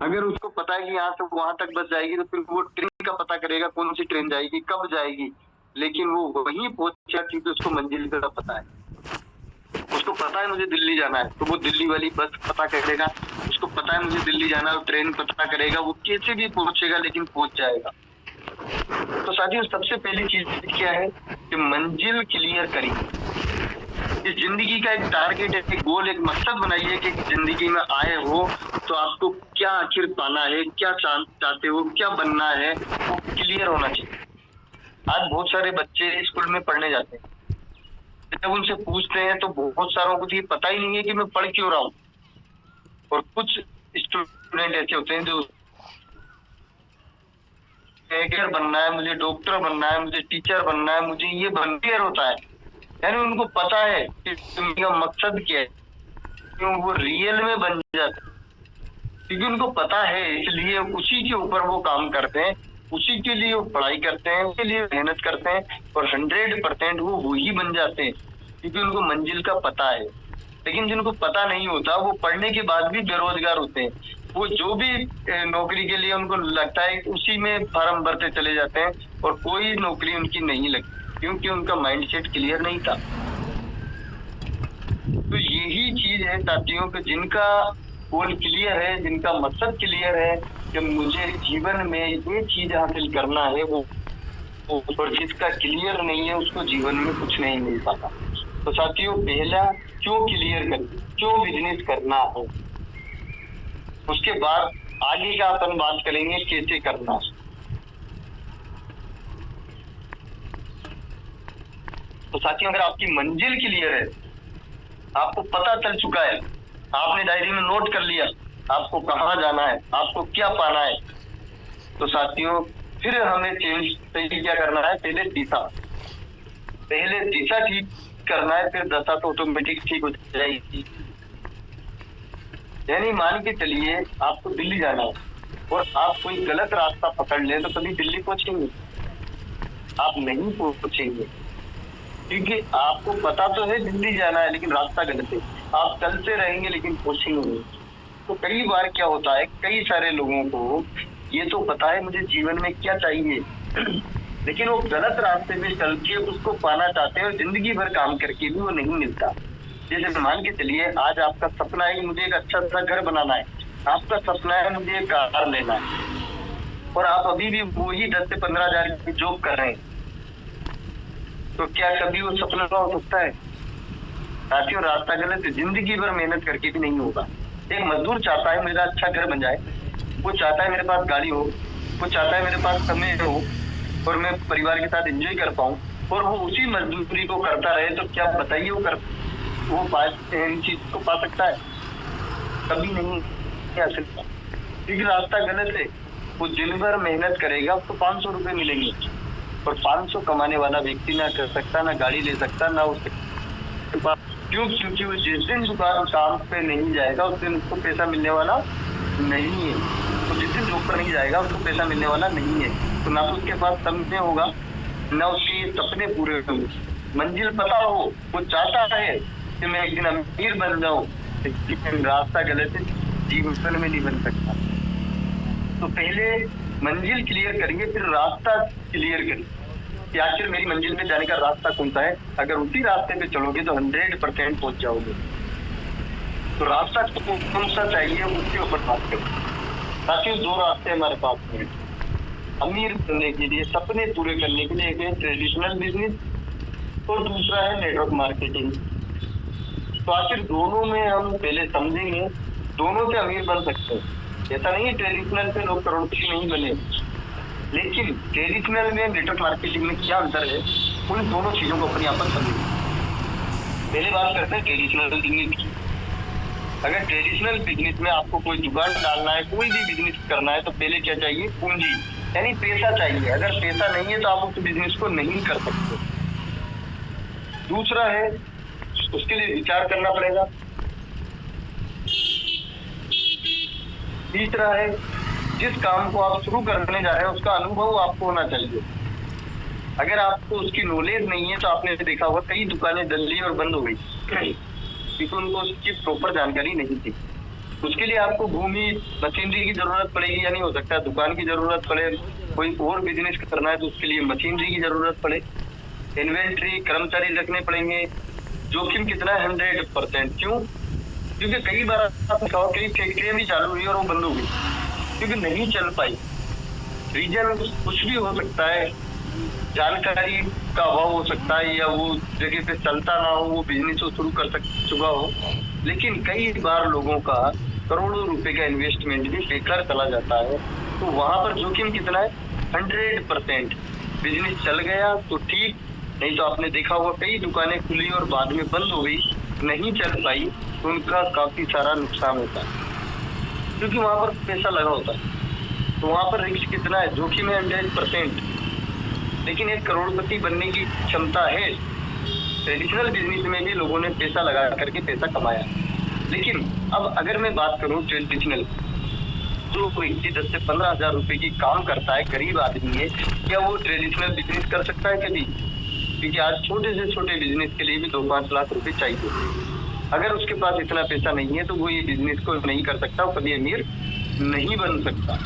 अगर उसको पता है कि यहाँ से वहां तक बस जाएगी तो फिर वो ट्रेन का पता करेगा, कौन सी ट्रेन जाएगी, कब जाएगी, लेकिन वो वहीं पहुंचा क्योंकि उसको मंजिल का पता है। उसको पता है मुझे दिल्ली जाना है तो वो दिल्ली वाली बस पता करेगा, उसको पता है मुझे दिल्ली जाना है, ट्रेन पता करेगा, वो कैसे भी पहुंचेगा लेकिन पहुंच जाएगा। तो साथियों सबसे पहली चीज क्या है कि मंजिल क्लियर करिए। इस जिंदगी का एक टारगेट, एक गोल, एक मकसद बनाइए कि जिंदगी में आए हो तो आपको क्या आखिर पाना है, क्या चाहते हो, क्या बनना है, वो क्लियर होना चाहिए। आज बहुत सारे बच्चे स्कूल में पढ़ने जाते हैं, जब उनसे पूछते हैं तो बहुत सारों को ये पता ही नहीं है कि मैं पढ़ क्यों रहा हूँ। और कुछ स्टूडेंट ऐसे होते हैं जो इंजीनियर बनना है, मुझे डॉक्टर बनना है, मुझे टीचर बनना है, मुझे ये बनना होता है, यानी उनको पता है कि उनका मकसद क्या है, क्यों वो रियल में बन जाते हैं क्योंकि उनको पता है, इसलिए उसी के ऊपर वो काम करते हैं, उसी के लिए वो पढ़ाई करते हैं, उसके लिए मेहनत करते हैं और 100% वो वही बन जाते हैं क्योंकि उनको मंजिल का पता है। लेकिन जिनको पता नहीं होता वो पढ़ने के बाद भी बेरोजगार होते हैं, वो जो भी नौकरी के लिए उनको लगता है उसी में फॉर्म भरते चले जाते हैं और कोई नौकरी उनकी नहीं लगती क्योंकि उनका माइंडसेट क्लियर नहीं था। तो यही चीज है साथियों कि जिनका गोल क्लियर है, जिनका मकसद क्लियर है कि मुझे जीवन में ये चीज हासिल करना है, वो और जिसका क्लियर नहीं है उसको जीवन में कुछ नहीं मिल पाता। तो साथियों पहला क्यों क्लियर करिए, क्यों बिजनेस करना है, उसके बाद आगे का अपन बात करेंगे कैसे करना है। तो साथियों अगर आपकी मंजिल क्लियर है, आपको पता चल चुका है, आपने डायरी में नोट कर लिया आपको कहाँ जाना है, आपको क्या पाना है, तो साथियों फिर हमें सही क्या करना है, पहले दिशा ठीक करना है, फिर दशा तो ऑटोमेटिक ठीक हो जाएगी। यानी मान के चलिए आपको दिल्ली जाना है और आप कोई गलत रास्ता पकड़ लें तो कभी दिल्ली पहुंचेंगे? आप नहीं पहुंचेंगे क्योंकि आपको पता तो है दिल्ली जाना है लेकिन रास्ता गलत है, आप चलते रहेंगे लेकिन पहुंचेंगे नहीं। तो कई बार क्या होता है, कई सारे लोगों को ये तो पता है मुझे जीवन में क्या चाहिए लेकिन वो गलत रास्ते पे चल के उसको पाना चाहते हैं और जिंदगी भर काम करके भी वो नहीं मिलता। जैसे मान के चलिए आज आपका सपना है कि मुझे एक अच्छा सा घर बनाना है, आपका सपना है मुझे एक कार लेना है और आप अभी भी वही 10 से 15 हजार की जॉब कर रहे हैं, तो क्या कभी वो सपना हो सकता है? साथियों रास्ता गलत है, जिंदगी भर मेहनत करके भी नहीं होगा। एक मजदूर चाहता है मेरा अच्छा घर बन जाए, वो चाहता है मेरे पास गाड़ी हो, वो चाहता है मेरे पास समय हो और मैं परिवार के साथ एंजॉय कर पाऊं और वो उसी मजदूरी को करता रहे, तो क्या बताइए वो इन चीज को पा सकता है? कभी नहीं आ सकता क्योंकि रास्ता गलत है। वो दिन भर मेहनत करेगा उसको 500 रुपए मिलेंगे और 500 कमाने वाला व्यक्ति ना कर सकता, ना गाड़ी ले सकता, ना उसके पास, क्योंकि वो जिस दिन दुकान काम पे नहीं जाएगा उस दिन उसको पैसा मिलने वाला नहीं है। तो जिस दिन जॉब पर नहीं जाएगा उसको पैसा मिलने वाला नहीं है, तो ना तो उसके पास समय होगा ना उसके सपने पूरे होंगे। मंजिल पता हो, वो चाहता है कि मैं एक दिन अमीर बन जाऊं, लेकिन रास्ता गलत है, जीवन में नहीं बन सकता। तो पहले मंजिल क्लियर करिए, फिर रास्ता क्लियर करिए कि आखिर मेरी मंजिल में जाने का रास्ता कौन सा है। अगर उसी रास्ते पे चलोगे तो 100% पहुंच जाओगे। तो रास्ता कौन सा चाहिए उसके ऊपर बात करें। ताकि 2 रास्ते हमारे पास हैं अमीर बनने के लिए, सपने पूरे करने के लिए। एक है ट्रेडिशनल बिजनेस और दूसरा है नेटवर्क मार्केटिंग। तो आखिर दोनों में हम पहले समझेंगे, दोनों से अमीर बन सकते हैं। ऐसा नहीं है ट्रेडिशनल से लोग करोड़पति नहीं बने, लेकिन ट्रेडिशनल में नेटवर्क मार्केटिंग में क्या अंतर है, उन दोनों चीजों को अपने आप समझेंगे। पहले बात करते हैं ट्रेडिशनल बिजनेस की। अगर ट्रेडिशनल बिजनेस में आपको कोई दुकान डालना है, कोई भी बिजनेस करना है, तो पहले क्या चाहिए, पूंजी, यानी पैसा चाहिए। अगर पैसा नहीं है तो आप उस बिजनेस को नहीं कर सकते। दूसरा है उसके लिए विचार करना पड़ेगा। तीसरा है जिस काम को आप शुरू करने जा रहे हैं उसका अनुभव आपको होना चाहिए। अगर आपको उसकी नॉलेज नहीं है तो आपने देखा होगा कई दुकानें दल्ली और बंद हो गई क्योंकि उनको उसकी प्रॉपर जानकारी नहीं थी। उसके लिए आपको भूमि मशीनरी की जरूरत पड़ेगी, यानी हो सकता है दुकान की जरूरत पड़े, कोई और बिजनेस करना है तो उसके लिए मशीनरी की जरूरत पड़े, इन्वेंट्री कर्मचारी रखने पड़ेंगे। जोखिम कितना है? 100%। क्यों? क्योंकि कई बार आपने कहा कई फैक्ट्रियां भी चालू हुई और वो बंद हो गई क्योंकि नहीं चल पाई। रीजन कुछ भी हो सकता है, जानकारी का अभाव हो सकता है, या वो जगह पे चलता ना हो, वो बिजनेस को शुरू कर चुका हो। लेकिन कई बार लोगों का करोड़ों रुपए का इन्वेस्टमेंट भी बेकार चला जाता है। तो वहां पर जोखिम कितना है? 100%। बिजनेस चल गया तो ठीक, नहीं तो आपने देखा होगा कई दुकानें खुली और बाद में बंद हो गई, नहीं चल पाई, तो उनका काफी सारा नुकसान होता है क्योंकि वहां पर पैसा लगा होता है। तो वहां पर रिस्क कितना है? जोखिम है 100%। लेकिन एक करोड़पति बनने की क्षमता है। ट्रेडिशनल बिजनेस में भी लोगों ने पैसा लगा करके पैसा कमाया। लेकिन अब अगर मैं बात करूं ट्रेडिशनल, जो व्यक्ति 10 से 15 हजार रुपए की काम करता है, गरीब आदमी है, क्या वो ट्रेडिशनल बिजनेस कर सकता है कभी? क्योंकि आज छोटे से छोटे बिजनेस के लिए भी 2-5 लाख रुपए चाहिए। अगर उसके पास इतना पैसा नहीं है तो वो ये बिजनेस को नहीं कर सकता, वो कभी अमीर नहीं बन सकता।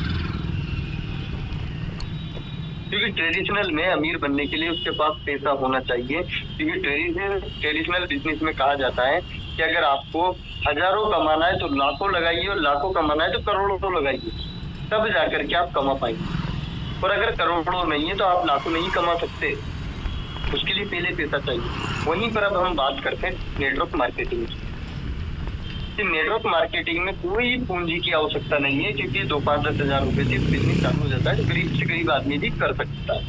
क्योंकि ट्रेडिशनल में अमीर बनने के लिए उसके पास पैसा होना चाहिए। क्योंकि ट्रेडिशनल बिजनेस में कहा जाता है कि अगर आपको हजारों कमाना है तो लाखों लगाइए, और लाखों कमाना है तो करोड़ों लगाइए, तब जाकर के आप कमा पाएंगे। और अगर करोड़ों नहीं है तो आप लाखों नहीं कमा सकते, उसके लिए पहले पैसा चाहिए। वहीं पर अब हम बात करते हैं नेटवर्क मार्केटिंग की। नेटवर्क मार्केटिंग में कोई पूंजी की आवश्यकता नहीं है, क्योंकि 2-5-10 हजार रुपए से बिजनेस चालू हो जाता है, गरीब से गरीब आदमी भी कर सकता है।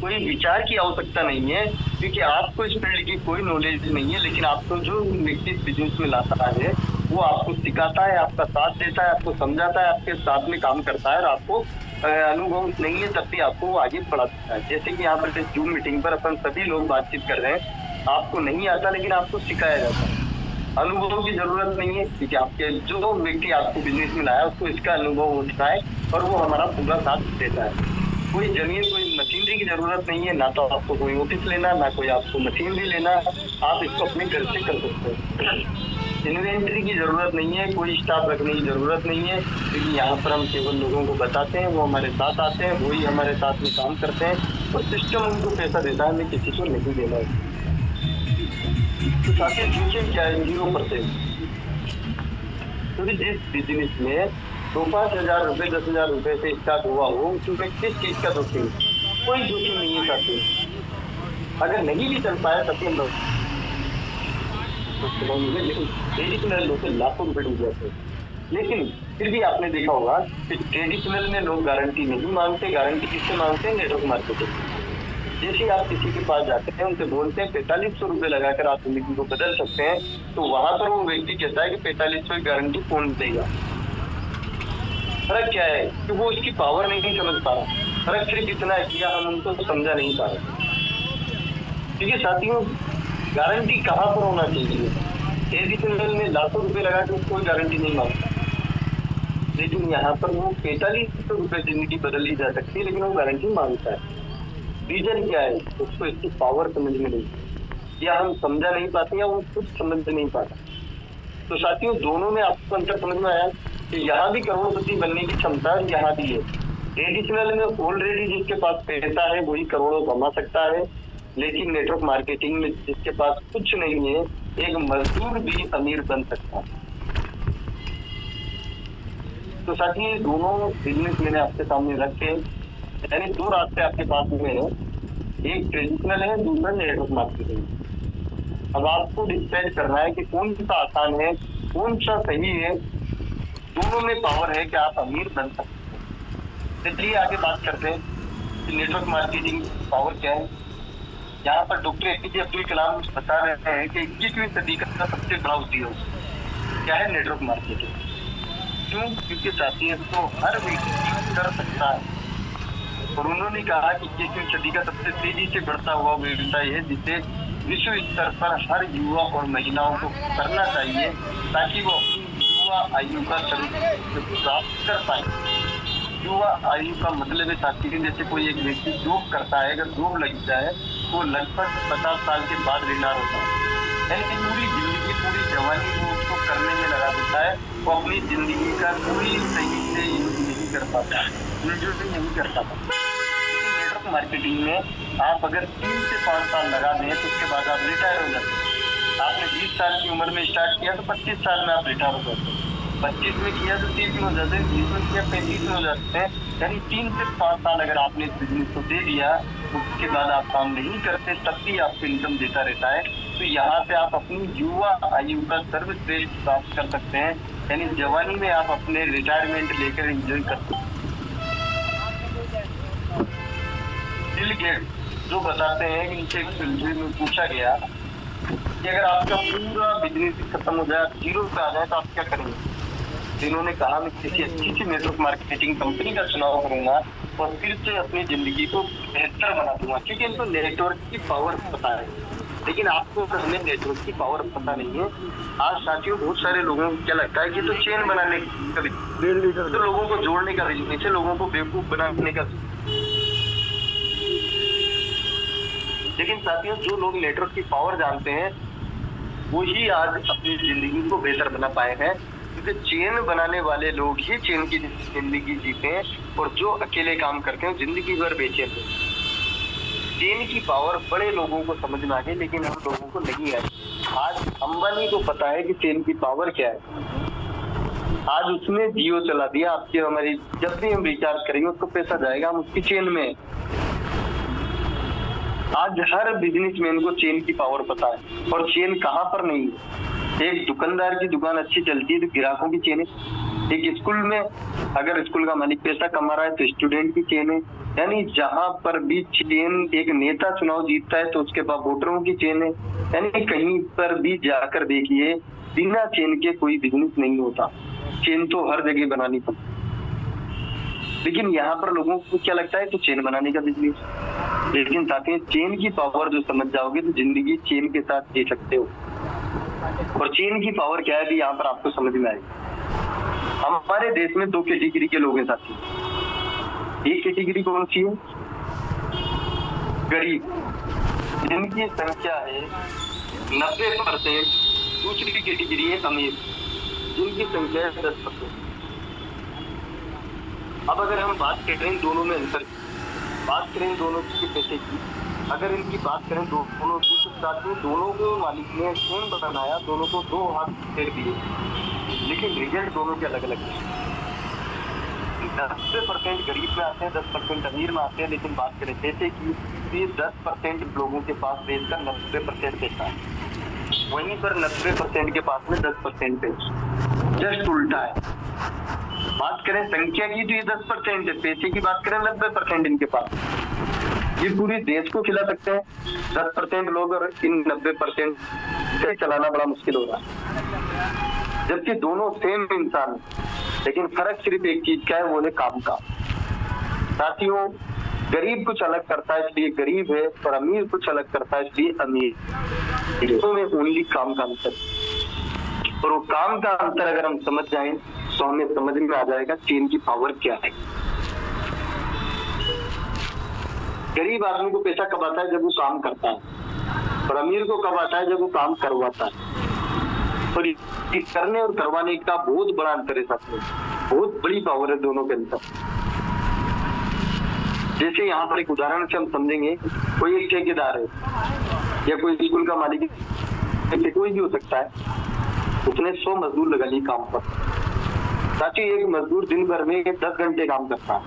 कोई विचार की आवश्यकता नहीं है, क्योंकि आपको इस फील्ड की कोई नॉलेज नहीं है। लेकिन आपको जो व्यक्ति बिजनेस में लाता है वो आपको सिखाता है, आपका साथ देता है, आपको समझाता है, आपके साथ में काम करता है, और आपको अनुभव नहीं है तब भी आपको वो आगे बढ़ाता है। जैसे कि यहाँ पर जूम मीटिंग पर अपन सभी लोग बातचीत कर रहे हैं, आपको नहीं आता लेकिन आपको सिखाया जाता है। अनुभव की जरूरत नहीं है, क्योंकि आपके जो व्यक्ति आपको बिजनेस में लाया उसको इसका अनुभव होता है और वो हमारा पूरा साथ देता है। कोई जमीन कोई मशीनरी की जरूरत नहीं है, ना तो आपको कोई ऑफिस लेना, ना कोई आपको मशीनरी लेना, आप इसको अपने घर से कर सकते हैं। इन्वेंट्री की जरूरत नहीं है, कोई स्टाफ रखने की जरूरत नहीं है, क्योंकि यहाँ पर हम केवल लोगों को बताते हैं, वो हमारे साथ आते हैं, वही हमारे साथ में काम करते हैं, और सिस्टम उनको पैसा देता है, हमें किसी को नहीं देना है। तो ताकि जोखिम क्या है? 0%। क्योंकि जिस बिजनेस में 2-5 हजार रुपए 10 हजार रुपए से स्टार्ट हुआ हो उसमें किस चीज का जोखिम? कोई जोखिम नहीं है साथी। अगर नहीं भी चल पाया तब भी लोग ट्रेडिशनल लोग लाखों रुपए डूब जाते हैं। लेकिन फिर भी आपने देखा होगा कि ट्रेडिशनल में लोग गारंटी नहीं मांगते। गारंटी किससे मांगते हैं? Network marketing. जैसे आप किसी के पास जाते हैं, उनसे बोलते हैं 4500 रुपए लगाकर आप जिंदगी को बदल सकते हैं, तो वहां पर वो व्यक्ति कहता है कि 4500 की गारंटी कौन देगा? फर्क क्या है कि वो उसकी पावर नहीं समझ पा रहा। फर्क सिर्फ इतना है कि हम उनको समझा नहीं पा रहे। क्योंकि साथियों, गारंटी कहाँ पर होना चाहिए? ट्रेडिशनल में लाखों रुपए लगा के कोई गारंटी नहीं मांगता, लेकिन यहाँ पर वो 4500 रुपए जिंदगी बदल ली जा सकती है, लेकिन वो गारंटी मांगता है। रीजन क्या है? उसको इसकी पावर समझ में नहीं, या हम समझा नहीं पाते, या वो खुद समझ नहीं पाता। तो साथियों, दोनों में आपको अंतर समझ में आया कि यहाँ भी करोड़पति बनने की क्षमता यहाँ भी है। ट्रेडिशनल में ऑलरेडी जिसके पास पैसा है वही करोड़ों कमा सकता है, लेकिन नेटवर्क मार्केटिंग में जिसके पास कुछ नहीं है, एक मजदूर भी अमीर बन सकता है। तो साथियों, दोनों बिजनेस मैंने आपके सामने रखे, यानी 2 रास्ते आपके पास में है, एक ट्रेडिशनल है, दूसरा नेटवर्क मार्केटिंग। अब आपको डिसाइड करना है कि कौन सा आसान है, कौन सा सही है। दोनों में पावर है कि आप अमीर बन सकते हैं। चलिए आगे बात करते हैं कि नेटवर्क मार्केटिंग पावर क्या है। यहाँ पर डॉक्टर APJ अब्दुल कलाम बता रहे हैं कि 21वीं सदी का सबसे बड़ा उद्योग क्या है? Network marketing. क्यों? क्योंकि साथियों, इसको हर व्यक्ति कर सकता है। और उन्होंने कहा कि 21वीं सदी का सबसे तेजी से बढ़ता हुआ व्यवसाय है, जिसे विश्व स्तर पर हर युवा और महिलाओं को करना चाहिए, ताकि वो अपनी युवा आयु का सर्वोत्तम प्राप्त कर पाए। युवा आयु का मतलब है साथी, जैसे कोई एक व्यक्ति जॉब करता है, अगर जॉब लग जाए तो लगभग 50 साल के बाद रिटायर होता है। यानी कि पूरी जिंदगी, पूरी जवानी वो उसको करने में लगा देता है, वो अपनी जिंदगी का पूरी सही से यूज नहीं कर पाता, इंजॉय नहीं कर पाता। लेकिन नेटवर्क मार्केटिंग में आप अगर 3 से 5 साल लगा दें तो उसके बाद आप रिटायर हो जाते हैं। आपने 20 साल की उम्र में स्टार्ट किया तो 25 साल में आप रिटायर हो जाते हैं, 25 में किया तो 30 में हो जाते हैं, 30 में किया 35 में हो जाते हैं। यानी 3 से 5 साल अगर आपने इस बिजनेस को दे दिया, उसके बाद आप काम नहीं करते, तब भी आपको इनकम देता रहता है। तो यहाँ से आप अपनी युवा आयु का सर्वश्रेष्ठ प्राप्त कर सकते हैं, यानी जवानी में आप अपने रिटायरमेंट लेकर एंजॉय कर सकते हैं। बिल गेट्स जो बताते हैं, इनसे एक इंटरव्यू में पूछा गया कि अगर आपका पूरा बिजनेस खत्म हो जाए, जीरो पे आ जाए, तो आप क्या करेंगे? इन्होंने कहा मैं किसी अच्छी सी नेटवर्क मार्केटिंग कंपनी का चुनाव करूंगा और फिर से अपनी जिंदगी को बेहतर बना दूंगा, क्योंकि इनको नेटवर्क की पावर पता है। लेकिन आपको हमें नेटवर्क की पावर पता नहीं है। आज साथियों बहुत सारे लोगों को क्या लगता है कि तो चेन बनाने का, तो लोगों को जोड़ने का बिजनेस है, लोगों को बेवकूफ बनाने का। लेकिन साथियों जो लोग नेटवर्क की पावर जानते हैं वो ही आज अपनी जिंदगी को बेहतर बना पाए हैं, क्योंकि चेन बनाने वाले लोग ही चेन की जिंदगी जीते हैं, और जो अकेले काम करते हैं जिंदगी भर बेचैन हैं। चेन की पावर बड़े लोगों को समझ में आ गई, लेकिन हम लोगों को नहीं आई। आज अंबानी को पता है कि चेन की पावर क्या है। आज उसने जियो चला दिया, आपकी हमारी जब भी हम रिचार्ज करेंगे उसको पैसा जाएगा, हम उसकी चेन में। आज हर बिजनेसमैन को चेन की पावर पता है, और चेन कहाँ पर नहीं है। एक दुकानदार की दुकान अच्छी चलती है तो ग्राहकों की चेन है। एक स्कूल में अगर स्कूल का मालिक पैसा कमा रहा है तो स्टूडेंट की चेन है। यानी जहां पर भी चेन, एक नेता चुनाव जीतता है तो उसके बाद वोटरों की चेन है। यानी कहीं पर भी जाकर देखिए, बिना चेन के कोई बिजनेस नहीं होता। चेन तो हर जगह बनानी पड़ती, लेकिन यहाँ पर लोगों को क्या लगता है तो चेन बनाने का बिजनेस। लेकिन ताकि चेन की पावर जो समझ जाओगे तो जिंदगी चेन के साथ जी सकते हो। और चेन की पावर क्या है भी यहाँ पर आपको समझ में आएगी। हमारे देश में 2 कैटेगरी के लोग हैं साथी। एक कैटेगरी कौन सी है? गरीब, जिनकी संख्या है 90%। दूसरी कैटेगरी है अमीर, जिनकी संख्या है 10%। अब अगर हम बात करें दोनों में अंतर, बात करें दोनों के पैसे की, अगर इनकी बात करें दोनों की, तो साथ में दोनों को मालिक ने सेम बनाया, दोनों को 2 हाथ फेर दिए, लेकिन रिजल्ट दोनों के अलग अलग है। 90% गरीब में आते हैं, 10% अमीर में आते हैं। लेकिन बात करें पैसे की, 10% लोगों के पास देश का 90% पैसा है, वहीं पर 90% के पास में 10% पैसा, जस्ट उल्टा है। बात करें संख्या की तो ये 10% है, पैसे की बात करें 90% इनके पास। ये पूरे देश को खिला सकते हैं 10% लोग, और इन 90% से चलाना बड़ा मुश्किल हो रहा है। जबकि दोनों सेम इंसान, लेकिन फर्क सिर्फ एक चीज का है, वो है काम का। साथियों गरीब कुछ अलग करता है इसलिए गरीब है, और अमीर कुछ अलग करता है इसलिए अमीर। दोनों में ओनली काम का अंतर, और वो काम का अंतर अगर हम समझ जाएं तो हमें समझ में आ जाएगा चेन की पावर क्या है। गरीब आदमी को पैसा कब आता है? जब वो काम करता है। और अमीर को कब आता है? जब वो काम करवाता है। और इस करने और करवाने का बहुत बड़ा अंतर है साथ में, बहुत बड़ी पावर है दोनों के अंदर। जैसे यहाँ पर एक उदाहरण से हम समझेंगे, कोई एक ठेकेदार है या कोई स्कूल का मालिक, कोई भी हो सकता है, उसने 100 मजदूर लगा ली काम पर। ताकि एक मजदूर दिन भर में 10 घंटे काम करता है,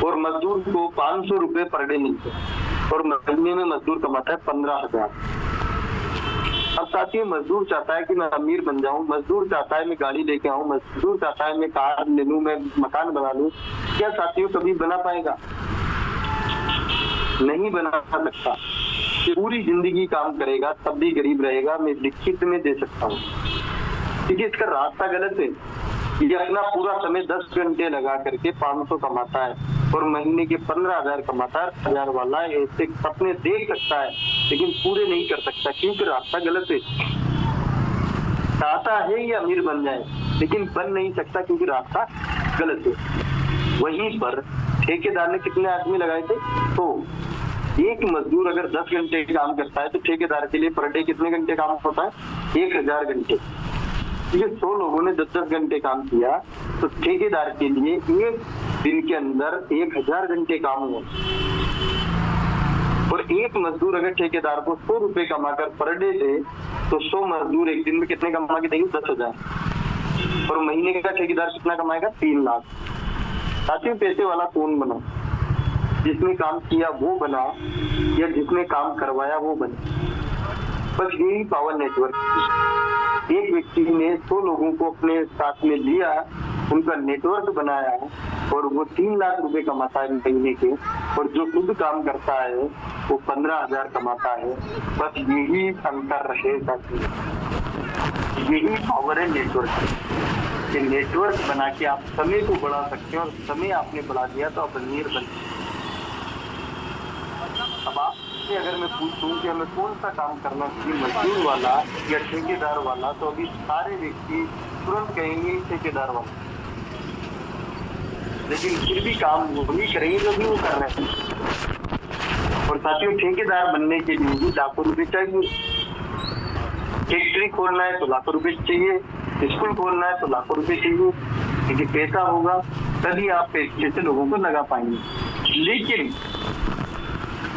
और मजदूर को 500 रुपए पर डे मिलते हैं, और महीने में मजदूर कमाता है 15,000। अब साथियों मजदूर चाहता है कि मैं अमीर बन जाऊं, मजदूर चाहता है मैं गाड़ी लेके आऊं, मजदूर चाहता है मैं कार ले लूं, मैं मकान बना लूं। क्या साथियों कभी बना पाएगा? नहीं बना सकता। पूरी जिंदगी काम करेगा तब भी गरीब रहेगा, मैं लिखित में दे सकता हूँ। क्योंकि इसका रास्ता गलत है। ये अपना पूरा समय 10 घंटे लगा करके 500 कमाता है, और महीने के 15,000 कमाता है। 1000 वाला ऐसे सपने देख सकता है, लेकिन पूरे नहीं कर सकता, क्योंकि रास्ता गलत है। चाहता है ये अमीर बन जाए, लेकिन बन नहीं सकता क्योंकि रास्ता गलत है। वहीं पर ठेकेदार ने कितने आदमी लगाए थे? तो एक मजदूर अगर 10 घंटे काम करता है तो ठेकेदार के लिए पर डे कितने घंटे काम होता है? 1000 घंटे। ये 100 लोगों ने 10-10 घंटे काम किया तो ठेकेदार के लिए एक दिन के अंदर 1000 घंटे काम हुआ। और एक मजदूर अगर ठेकेदार को 100 रुपए कमाकर पर डे दे तो 100 मजदूर एक दिन में कितने कमा के देंगे? 10,000। और महीने का ठेकेदार कितना कमाएगा? 3 लाख। साथियों, पैसे वाला कौन बना? जिसने काम किया वो बना या जिसने काम करवाया वो बना? बस यही पावर नेटवर्क। एक व्यक्ति ने 100 लोगों को अपने साथ में लिया, उनका नेटवर्क बनाया और वो 3 लाख रुपए कमाता है महीने के, और जो खुद काम करता है वो 15,000 कमाता है। बस यही अंतर रहेगा। यही पावर है नेटवर्क। ये नेटवर्क बना के आप समय को बढ़ा सकते हैं, और समय आपने बढ़ा दिया तो आप अमीर बन सकते। अब आपसे अगर मैं पूछूं कि हमें कौन सा काम करना चाहिए, मजदूर वाला या ठेकेदार वाला, तो अभी सारे व्यक्ति तुरंत कहेंगे ठेकेदार वाला। लेकिन फिर भी काम वही करेंगे जो भी वो कर रहे हैं। और साथियों, ठेकेदार बनने के लिए भी लाखों रुपए चाहिए। फैक्ट्री खोलना है तो लाखों रुपए चाहिए, स्कूल खोलना है तो लाखों रुपए चाहिए, क्योंकि पैसा होगा तभी आप पैसे से लोगों को लगा पाएंगे। लेकिन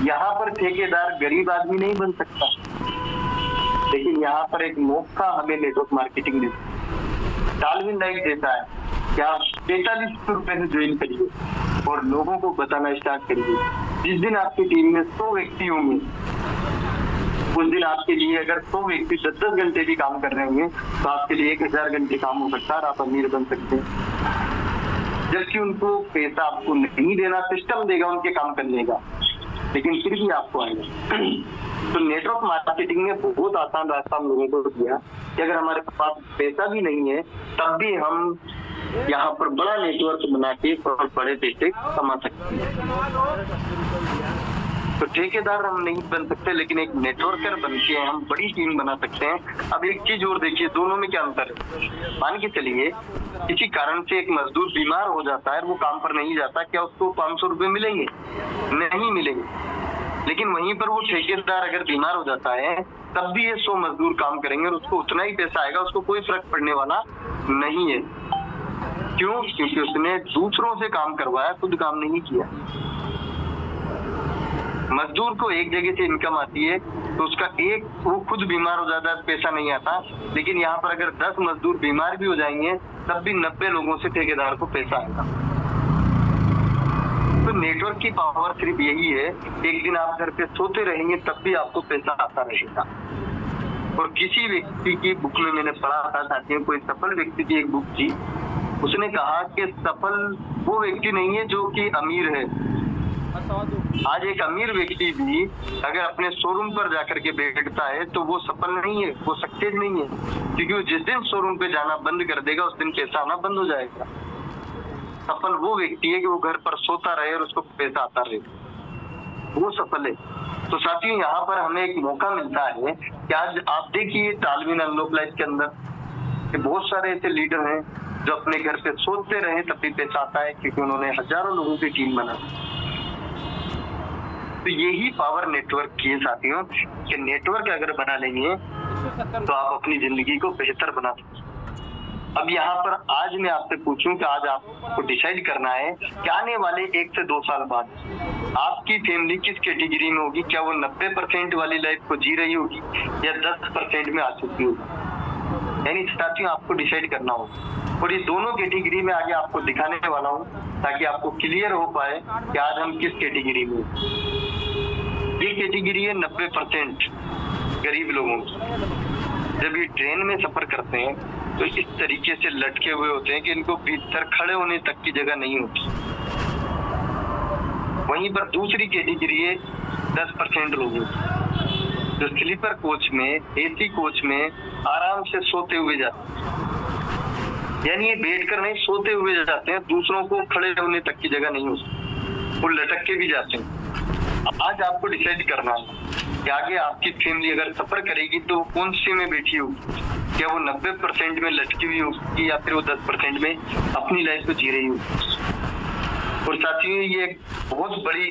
यहाँ पर ठेकेदार गरीब आदमी नहीं बन सकता। लेकिन यहाँ पर एक मौका हमें नेटवर्क मार्केटिंग देता, डाल्विन लाइट देता है कि आप 45 रुपए से ज्वाइन करिए और लोगों को बताना स्टार्ट करिए। जिस दिन आपकी टीम में 100 व्यक्ति होंगे, उस दिन आपके लिए अगर 100 व्यक्ति 10-10 घंटे भी काम कर रहे होंगे तो आपके लिए 1000 घंटे काम हो सकता है और आप अमीर बन सकते हैं। जबकि उनको पैसा आपको नहीं देना, सिस्टम देगा उनके काम करने का, लेकिन फिर भी आपको आएगा। तो नेटवर्क मार्केटिंग ने बहुत आसान रास्ता हम लोगों को दिया कि अगर हमारे पास पैसा भी नहीं है तब भी हम यहाँ पर बड़ा नेटवर्क बना के और बड़े पैसे कमा सकते हैं। तो ठेकेदार हम नहीं बन सकते, लेकिन एक नेटवर्कर बन के हम बड़ी टीम बना सकते हैं। अब एक चीज और देखिए, दोनों में क्या अंतर है। मान के चलिए किसी कारण से एक मजदूर बीमार हो जाता है, वो काम पर नहीं जाता, क्या उसको 500 रुपए मिलेंगे? नहीं मिलेंगे। लेकिन वहीं पर वो ठेकेदार अगर बीमार हो जाता है तब भी ये 100 मजदूर काम करेंगे और उसको उतना ही पैसा आएगा, उसको कोई फर्क पड़ने वाला नहीं है। क्यों? क्योंकि उसने दूसरों से काम करवाया, खुद काम नहीं किया। मजदूर को एक जगह से इनकम आती है तो उसका एक, वो खुद बीमार हो जाता है, पैसा नहीं आता। लेकिन यहाँ पर अगर 10 मजदूर बीमार भी हो जाएंगे तब भी 90 लोगों से ठेकेदार को पैसा आएगा। तो नेटवर्क की पावर सिर्फ यही है, एक दिन आप घर पे सोते रहेंगे तब भी आपको पैसा आता रहेगा। और किसी व्यक्ति की बुक में मैंने पढ़ा था साथियों, कोई सफल व्यक्ति की एक बुक थी, उसने कहा कि सफल वो व्यक्ति नहीं है जो कि अमीर है। आज एक अमीर व्यक्ति भी अगर अपने शोरूम पर जाकर के बैठता है तो वो सफल नहीं है, वो सक्सेस नहीं है, क्योंकि वो जिस दिन शोरूम पे जाना बंद कर देगा उस दिन पैसा आना बंद हो जाएगा। सफल वो व्यक्ति है कि वो घर पर सोता रहे और उसको पैसा आता रहे, वो सफल है। तो साथियों, यहाँ पर हमें एक मौका मिलता है कि आज आप देखिए डाल्विन अनलॉक लाइफ के अंदर बहुत सारे ऐसे लीडर हैं जो अपने घर पे सोते रहे तब भी पैसा आता है, क्योंकि उन्होंने हजारों लोगों की टीम बना। तो यही पावर नेटवर्क की है साथियों, कि नेटवर्क अगर बना लेंगे तो आप अपनी जिंदगी को बेहतर बना सकते। अब यहाँ पर आज मैं आपसे पूछूं कि आज आपको डिसाइड करना है कि आने वाले 1 से 2 साल बाद आपकी फैमिली किस कैटेगरी में होगी। क्या वो 90% वाली लाइफ को जी रही होगी या 10% में आ चुकी होगी? यानी साथियों, आपको डिसाइड करना होगा। और ये दोनों कैटेगरी में आगे आपको दिखाने वाला हूँ ताकि आपको क्लियर हो पाए कि आज हम किस कैटेगरी में। ये कैटेगरी है 90% गरीब लोगों की। जब ये ट्रेन में सफर करते हैं तो इस तरीके से लटके हुए होते हैं कि इनको भीतर खड़े होने तक की जगह नहीं होती। वहीं पर दूसरी कैटेगरी है 10% लोगों की, जो स्लीपर कोच में, एसी कोच में आराम से सोते हुए जाते हैं। यानी ये बैठकर नहीं, सोते हुए जाते हैं, दूसरों को खड़े होने तक की जगह नहीं होती, वो लटक के भी जाते हैं। आज आपको डिसाइड करना है कि आगे आपकी फैमिली अगर सफर करेगी तो वो कौन सी में बैठी होगी। क्या वो 90% में लटकी हुई होगी या फिर वो 10% में अपनी लाइफ को जी रही होगी। और साथियों ये एक बहुत बड़ी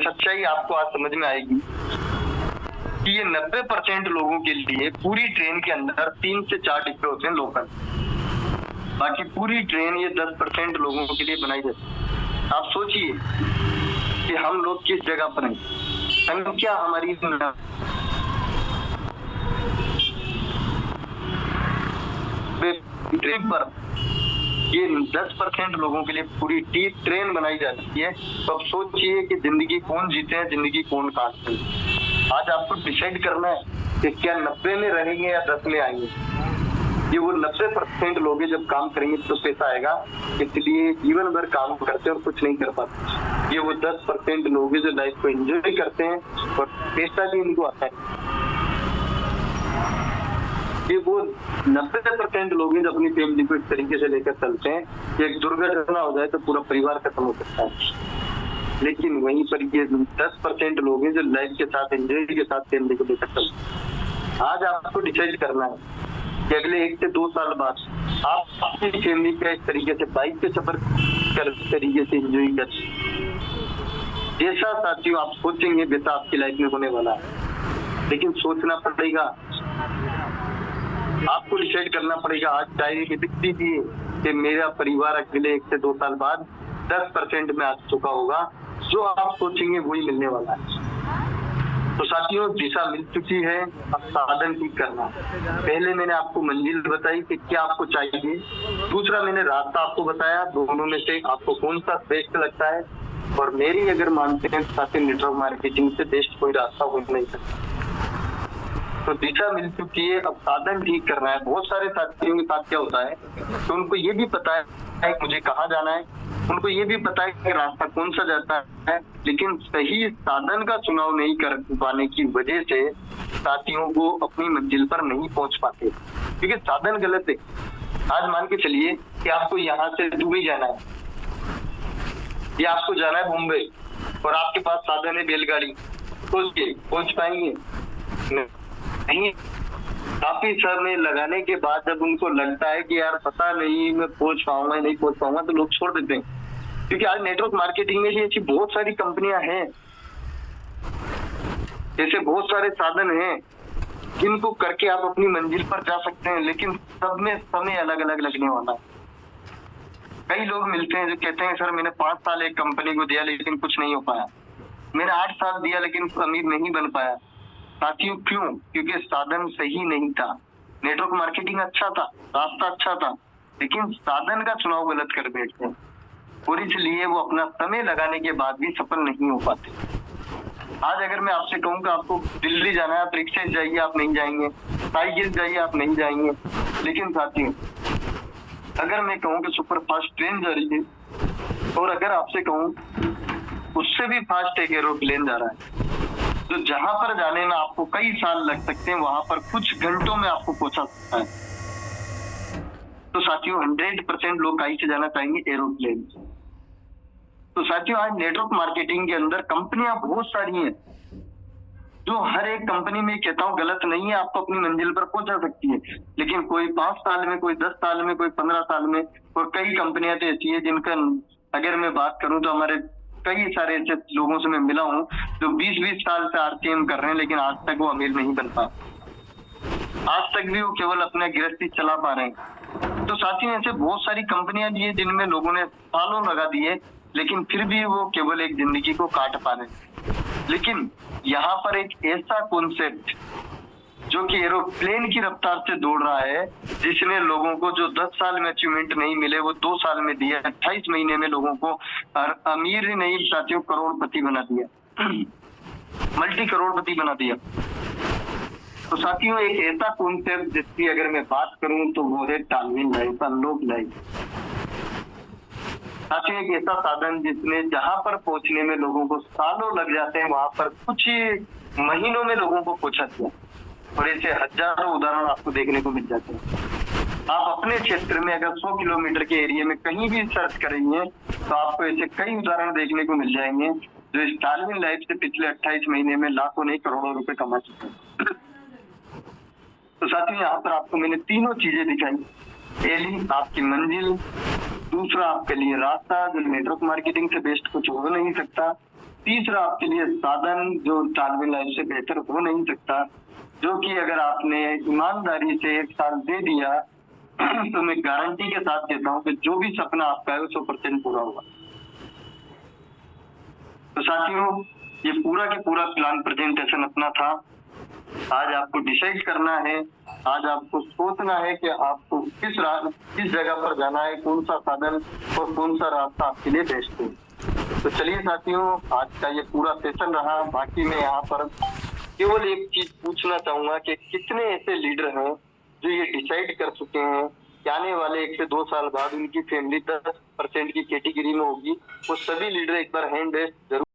सच्चाई आपको आज समझ में आएगी कि ये 90% लोगों के लिए पूरी ट्रेन के अंदर 3 से 4 डिब्बे होते हैं लोकल, बाकी पूरी ट्रेन ये 10% लोगों के लिए बनाई जाती है। आप सोचिए कि हम लोग किस जगह पर हैं, संख्या हमारी ट्रेन पर ये 10% लोगों के लिए पूरी ट्रेन बनाई जाती है। तो अब सोचिए कि जिंदगी कौन जीते हैं, जिंदगी कौन काटते हैं। आज आपको डिसाइड करना है कि क्या 90 में रहेंगे या 10 में आएंगे। ये वो 90% लोग जब काम करेंगे तो पैसा आएगा, इसलिए जीवन भर काम करते हैं और कुछ नहीं कर पाते। ये वो 10% लोग जो लाइफ को एंजॉय करते हैं और पैसा भी इनको आता है। ये वो 90% लोग जो अपनी फैमिली को इस तरीके से लेकर चलते हैं कि एक दुर्घटना हो जाए तो पूरा परिवार खत्म हो सकता है। लेकिन वहीं पर ये 10% लोग हैं जो लाइफ के साथ एंजॉय के साथ फैमिली को लेकर चलते हैं। आज आपको डिसाइड करना है कि अगले 1 से 2 साल बाद आप अपनी फैमिली का इस तरीके से बाइक पे सफर कर तरीके से एंजॉय कर, जैसा साथियों आप सोचेंगे वैसा आपकी लाइफ में होने वाला है। लेकिन सोचना पड़ेगा, आपको डिसाइड करना पड़ेगा। आज डायरी में लिख दीजिए कि मेरा परिवार अगले 1 से 2 साल बाद 10% में आ चुका होगा। जो आप सोचेंगे वही मिलने वाला है। तो साथियों दिशा मिल चुकी है, अब साधन ठीक करना। पहले मैंने आपको मंजिल बताई कि क्या आपको चाहिए, दूसरा मैंने रास्ता आपको बताया, दोनों में से आपको कौन सा बेस्ट लगता है। और मेरी अगर मानते हैं साथियों नेटवर्क मार्केटिंग से बेस्ट कोई रास्ता हो नहीं सकता। तो दिशा मिल चुकी है, अब साधन ठीक करना है। बहुत सारे साथियों के साथ क्या होता है तो उनको ये भी पता है मुझे कहाँ जाना है, उनको ये भी पता है कि रास्ता कौन सा जाता है, लेकिन सही साधन का चुनाव नहीं कर पाने की वजह से साथियों को अपनी मंजिल पर नहीं पहुंच पाते, क्योंकि साधन गलत है। आज मान के चलिए कि आपको यहाँ से दुबई जाना है या आपको जाना है मुंबई और आपके पास साधन है बैलगाड़ी, सोचिए पहुंच पाएंगे? नहीं। काफी समय लगाने के बाद जब उनको लगता है कि यार पता नहीं मैं पहुंच पाऊंगा नहीं पहुंच पाऊंगा, तो लोग छोड़ देते हैं। क्योंकि आज नेटवर्क मार्केटिंग में भी ऐसी बहुत सारी कंपनियां हैं, ऐसे बहुत सारे साधन हैं जिनको करके आप अपनी मंजिल पर जा सकते हैं, लेकिन सब में समय अलग अलग लगने वाला है। कई लोग मिलते हैं जो कहते हैं सर मैंने 5 साल एक कंपनी को दिया लेकिन कुछ नहीं हो पाया, मैंने 8 साल दिया लेकिन अमीर नहीं बन पाया। साथियों क्यों? क्योंकि साधन सही नहीं था। नेटवर्क मार्केटिंग अच्छा था, रास्ता अच्छा था, लेकिन साधन का चुनाव गलत कर बैठते हैं और इसलिए वो अपना समय लगाने के बाद भी सफल नहीं हो पाते। आज अगर मैं आपसे कहूँ कि आपको दिल्ली जाना है, आप रिक्शे से जाइए आप नहीं जाएंगे, साइकिल जाइए आप नहीं जाएंगे। लेकिन साथियों अगर मैं कहूँ कि सुपर फास्ट ट्रेन जा रही है और अगर आपसे कहूँ उससे भी फास्ट एक एरोप्लेन जा रहा है, तो जहां पर जाने में आपको कई साल लग सकते हैं वहां पर कुछ घंटों में आपको पहुंचा सकता है। तो साथियों 100% लोग कहीं से जाना चाहेंगे? एरोप्लेन। तो साथियों आज नेटवर्क मार्केटिंग के अंदर कंपनियां बहुत सारी हैं, जो हर एक कंपनी में कहता हूँ गलत नहीं है, आपको अपनी मंजिल पर पहुंचा सकती है, लेकिन कोई 5 साल में, कोई 10 साल में, कोई 15 साल में, और कई कंपनियां तो ऐसी है जिनका अगर मैं बात करूं तो हमारे कई सारे ऐसे लोगों से मैं मिला हूं जो 20-20 साल से आरटीएम कर रहे हैं, लेकिन आज तक वो अमीर नहीं बन पाए। आज तक भी वो केवल अपने गृहस्थी चला पा रहे हैं। तो साथियों ऐसे बहुत सारी कंपनियां भी है जिनमें लोगों ने सालों लगा दिए, लेकिन फिर भी वो केवल एक जिंदगी को काट पा रहे हैं। लेकिन यहाँ पर एक ऐसा कॉन्सेप्ट जो कि एरोप्लेन की रफ्तार से दौड़ रहा है, जिसने लोगों को जो 10 साल में अचीवमेंट नहीं मिले वो 2 साल में दिया, 28 महीने में लोगों को अमीर ही नहीं साथियों करोड़पति बना दिया, मल्टी करोड़पति बना दिया। तो साथियों एक ऐसा कॉन्सेप्ट जिसकी अगर मैं बात करूं तो वो है तालमेल लाइफ, अनलॉक लाइफ। साथियों एक ऐसा साधन जिसने जहां पर पहुंचने में लोगों को सालों लग जाते हैं, वहां पर कुछ ही महीनों में लोगों को पहुंचा दिया। और ऐसे हजारों उदाहरण आपको देखने को मिल जाते हैं। आप अपने क्षेत्र में अगर 100 किलोमीटर के एरिया में कहीं भी सर्च करेंगे तो आपको ऐसे कई उदाहरण देखने को मिल जाएंगे जो इस तालमेल लाइफ से पिछले 28 महीने में लाखों नहीं करोड़ों रुपए कमा चुके हैं। तो साथियों यहाँ पर आपको मैंने तीनों चीजें दिखाई। पहली आपकी मंजिल, दूसरा आपके लिए रास्ता जो नेटवर्क मार्केटिंग से बेस्ट कुछ हो नहीं सकता। तीसरा आपके लिए साधन जो तालबे लाइफ से बेहतर हो नहीं सकता, जो कि अगर आपने ईमानदारी से 1 साल दे दिया तो मैं गारंटी के साथ कहता हूँ कि जो भी सपना आपका है वो 100% पूरा होगा। तो साथियों, ये पूरा का पूरा प्लान प्रेजेंटेशन अपना था। आज आपको डिसाइड करना है, आज आपको सोचना है कि आपको किस जगह पर जाना है, कौन सा साधन और कौन सा रास्ता आपके लिए बेस्ट है। तो चलिए साथियों, आज का ये पूरा सेशन रहा। बाकी मैं यहाँ पर केवल एक चीज पूछना चाहूंगा कि कितने ऐसे लीडर हैं जो ये डिसाइड कर चुके हैं कि आने वाले 1 से 2 साल बाद उनकी फैमिली 10% की कैटेगरी में होगी। वो सभी लीडर एक बार हैंड रेस्ट जरूर